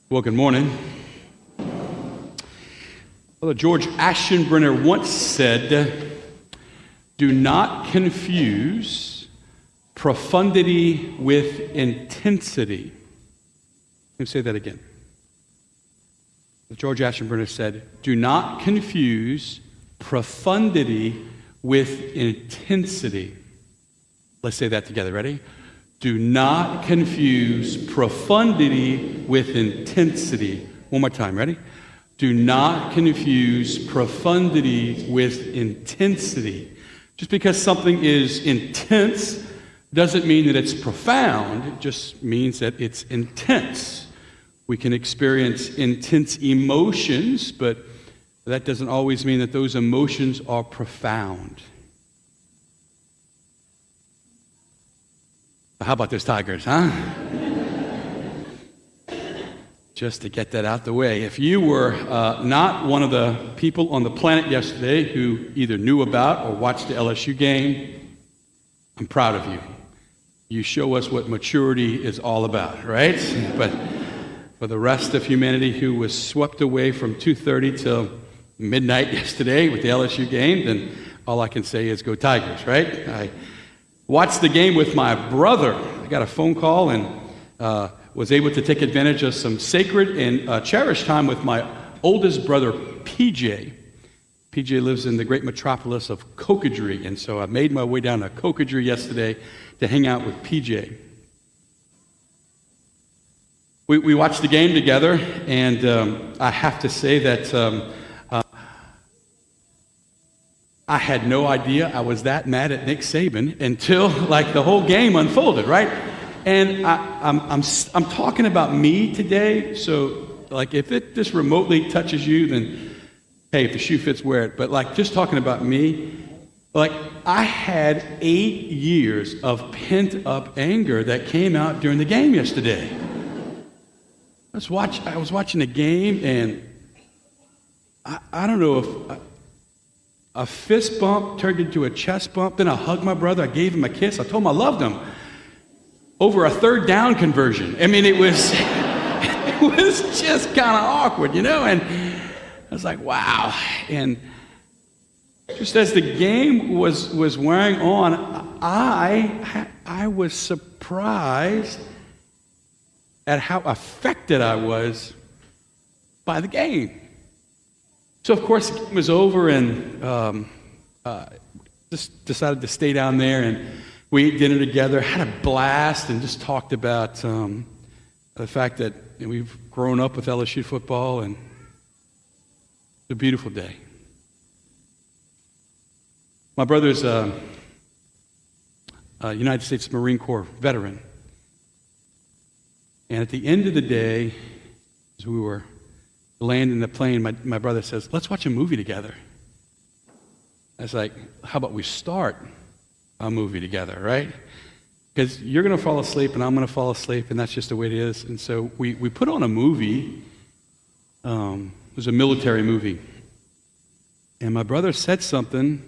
Well, good morning. Brother George Aschenbrenner once said, "Do not confuse profundity with intensity." Let me say that again. George Aschenbrenner said, "Do not confuse profundity with intensity." Let's say that together. Ready? Do not confuse profundity with intensity. One more time. Ready? Do not confuse profundity with intensity. Just because something is intense doesn't mean that it's profound. It just means that it's intense. We can experience intense emotions, but that doesn't always mean that those emotions are profound. How about those Tigers, huh? Just to get that out the way. If you were not one of the people on the planet yesterday who either knew about or watched the LSU game, I'm proud of you. You show us what maturity is all about, right? But for the rest of humanity who was swept away from 2:30 till midnight yesterday with the LSU game, then all I can say is go Tigers, right? I watched the game with my brother. I got a phone call and was able to take advantage of some sacred and cherished time with my oldest brother, PJ. PJ lives in the great metropolis of Cocodrie, and so I made my way down to Cocodrie yesterday to hang out with PJ. We watched the game together, and I have to say that I had no idea I was that mad at Nick Saban until like the whole game unfolded, right? And I'm talking about me today, so like if it just remotely touches you, then hey, if the shoe fits, wear it. But like just talking about me, like I had 8 years of pent-up anger that came out during the game yesterday. I was watching the game, and I don't know if a fist bump turned into a chest bump. Then I hugged my brother. I gave him a kiss. I told him I loved him. Over a third down conversion. I mean, it was just kind of awkward, you know? And I was like, wow. And just as the game was wearing on, I was surprised at how affected I was by the game. So, of course, the game was over, and just decided to stay down there, and we ate dinner together, had a blast, and just talked about the fact that we've grown up with LSU football, and it's a beautiful day. My brother's a United States Marine Corps veteran, and at the end of the day, as we were landing the plane, my brother says, "Let's watch a movie together." I was like, how about we start a movie together, right? Because you're going to fall asleep and I'm going to fall asleep, and that's just the way it is. And so we put on a movie. It was a military movie. And my brother said something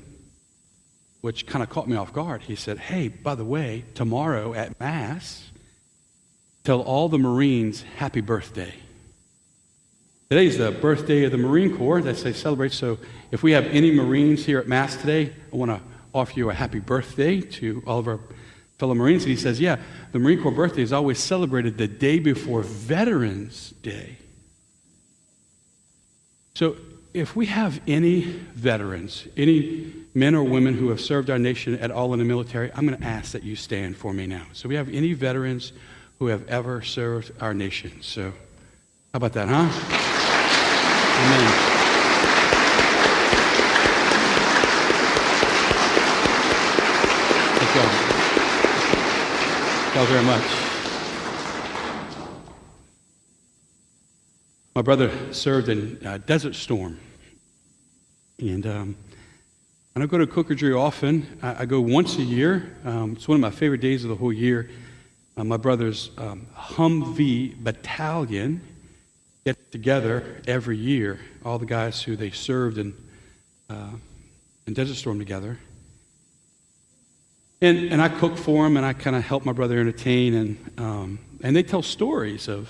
which kind of caught me off guard. He said, "Hey, by the way, tomorrow at Mass, tell all the Marines happy birthday." Today's the birthday of the Marine Corps that they celebrate. So if we have any Marines here at Mass today, I want to offer you a happy birthday to all of our fellow Marines. And he says, yeah, the Marine Corps birthday is always celebrated the day before Veterans Day. So if we have any veterans, any men or women who have served our nation at all in the military, I'm going to ask that you stand for me now. So we have any veterans who have ever served our nation. So how about that, huh? Amen. Thank y'all very much. My brother served in Desert Storm. And I don't go to Cocodrie often. I go once a year. It's one of my favorite days of the whole year. My brother's Humvee battalion get together every year, all the guys who they served in Desert Storm together. And I cook for them, and I kind of help my brother entertain, and they tell stories of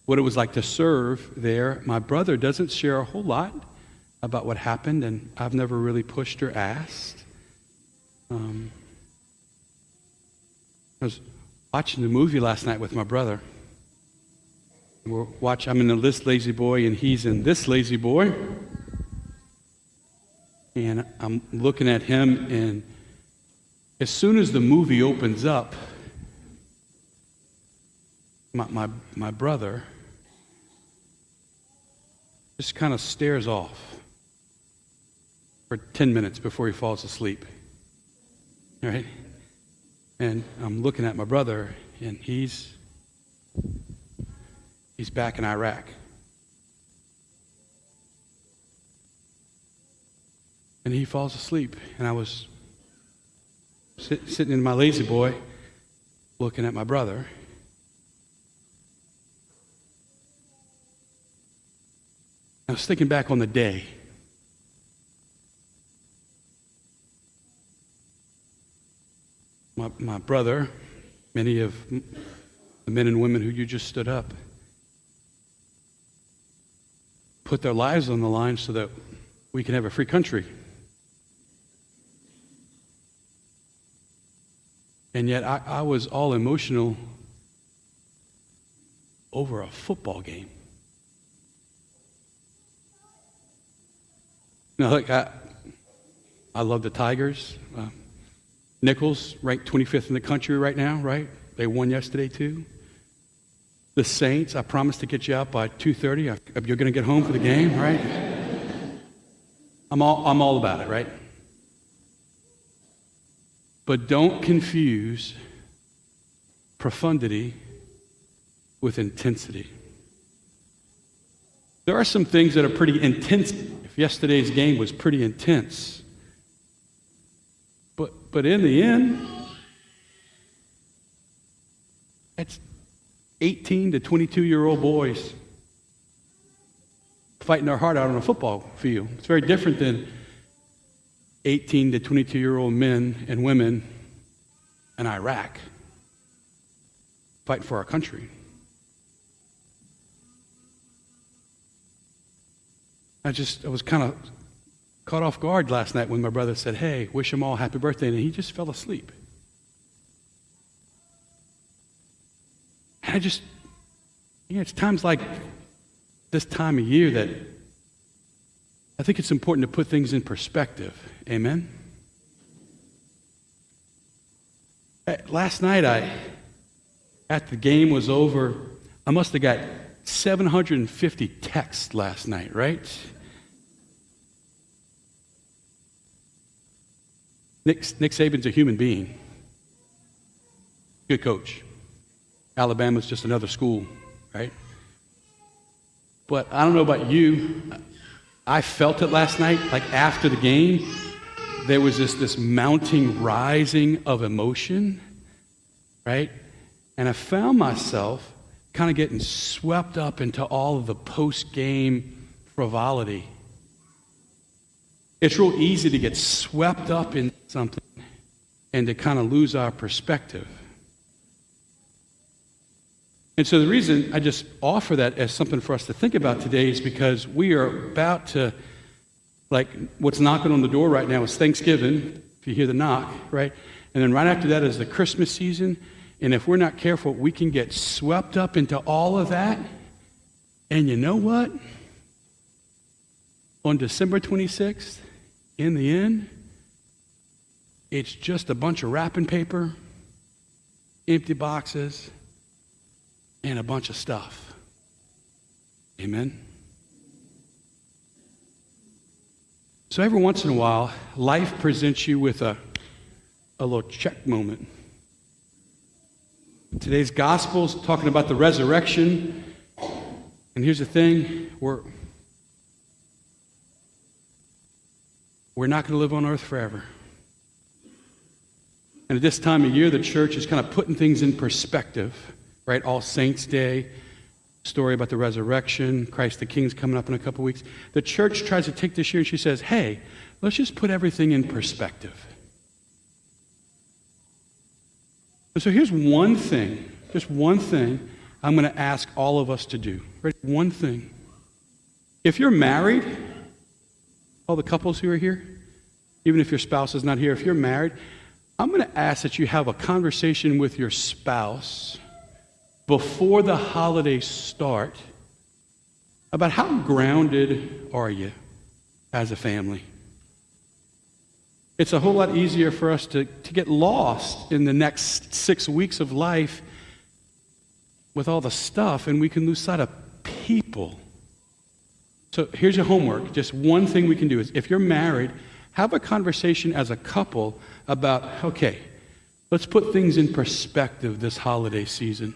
what it was like to serve there. My brother doesn't share a whole lot about what happened, and I've never really pushed or asked. I was watching the movie last night with my brother. I'm in this Lazy Boy, and he's in this Lazy Boy. And I'm looking at him, and as soon as the movie opens up, my brother just kind of stares off for 10 minutes before he falls asleep. Right? And I'm looking at my brother, and he's back in Iraq. And he falls asleep, and I was sitting in my Lazy Boy looking at my brother. I was thinking back on the day. My brother, many of the men and women who you just stood up, put their lives on the line so that we can have a free country. And yet I was all emotional over a football game. Now, look, I love the Tigers. Nichols, ranked 25th in the country right now, right? They won yesterday, too. The Saints, I promised to get you out by 2:30. You're going to get home for the game, right? I'm all about it, right? But don't confuse profundity with intensity. There are some things that are pretty intense. If yesterday's game was pretty intense. But in the end, it's 18 to 22-year-old boys fighting their heart out on a football field. It's very different than 18 to 22-year-old men and women in Iraq fighting for our country. I was kind of caught off guard last night when my brother said, "Hey, wish them all happy birthday," and he just fell asleep. And it's times like this time of year that I think it's important to put things in perspective. Amen? Last night, after the game was over, I must have got 750 texts last night, right? Nick Saban's a human being. Good coach. Alabama's just another school, right? But I don't know about you. I felt it last night, like after the game, there was this mounting, rising of emotion, right? And I found myself kind of getting swept up into all of the post-game frivolity. It's real easy to get swept up in something and to kind of lose our perspective. And so the reason I just offer that as something for us to think about today is because we are about to, like, what's knocking on the door right now is Thanksgiving, if you hear the knock, right? And then right after that is the Christmas season. And if we're not careful, we can get swept up into all of that. And you know what? On December 26th, in the end, it's just a bunch of wrapping paper, empty boxes, and a bunch of stuff. Amen? So every once in a while, life presents you with a little check moment. Today's gospel is talking about the resurrection. And here's the thing, we're not going to live on earth forever. And at this time of year, the church is kind of putting things in perspective, right? All Saints Day, story about the resurrection, Christ the King's coming up in a couple weeks. The church tries to take this year and she says, hey, let's just put everything in perspective. And so here's one thing, just one thing I'm going to ask all of us to do. Ready? One thing. If you're married, all the couples who are here, even if your spouse is not here, if you're married, I'm going to ask that you have a conversation with your spouse before the holidays start about how grounded are you as a family. It's a whole lot easier for us to get lost in the next 6 weeks of life with all the stuff, and we can lose sight of people. So here's your homework. Just one thing we can do is, if you're married, have a conversation as a couple about, okay, let's put things in perspective this holiday season.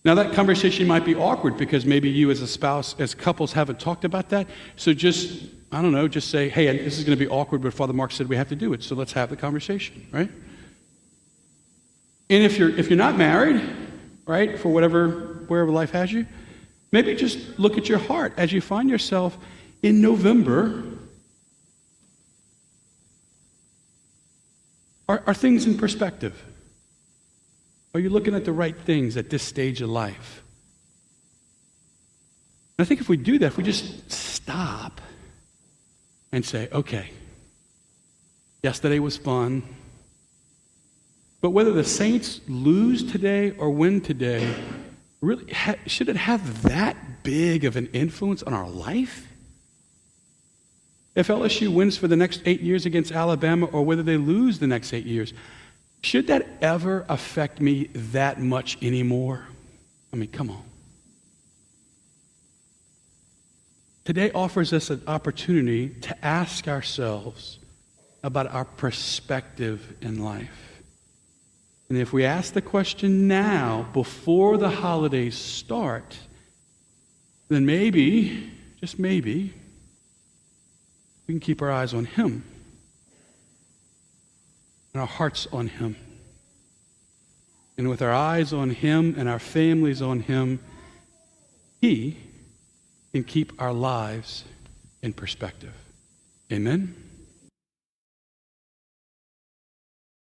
Now that conversation might be awkward because maybe you as a spouse, as couples, haven't talked about that. So just, I don't know, just say, hey, this is going to be awkward, but Father Mark said we have to do it, so let's have the conversation, right? And if you're not married, right, for wherever life has you, maybe just look at your heart as you find yourself in November. Are things in perspective? Are you looking at the right things at this stage of life? And I think if we do that, if we just stop and say, okay, yesterday was fun, but whether the Saints lose today or win today, really, should it have that big of an influence on our life? If LSU wins for the next 8 years against Alabama, or whether they lose the next 8 years, should that ever affect me that much anymore? I mean, come on. Today offers us an opportunity to ask ourselves about our perspective in life. And if we ask the question now, before the holidays start, then maybe, just maybe, we can keep our eyes on Him and our hearts on Him. And with our eyes on Him and our families on Him, He can keep our lives in perspective. Amen?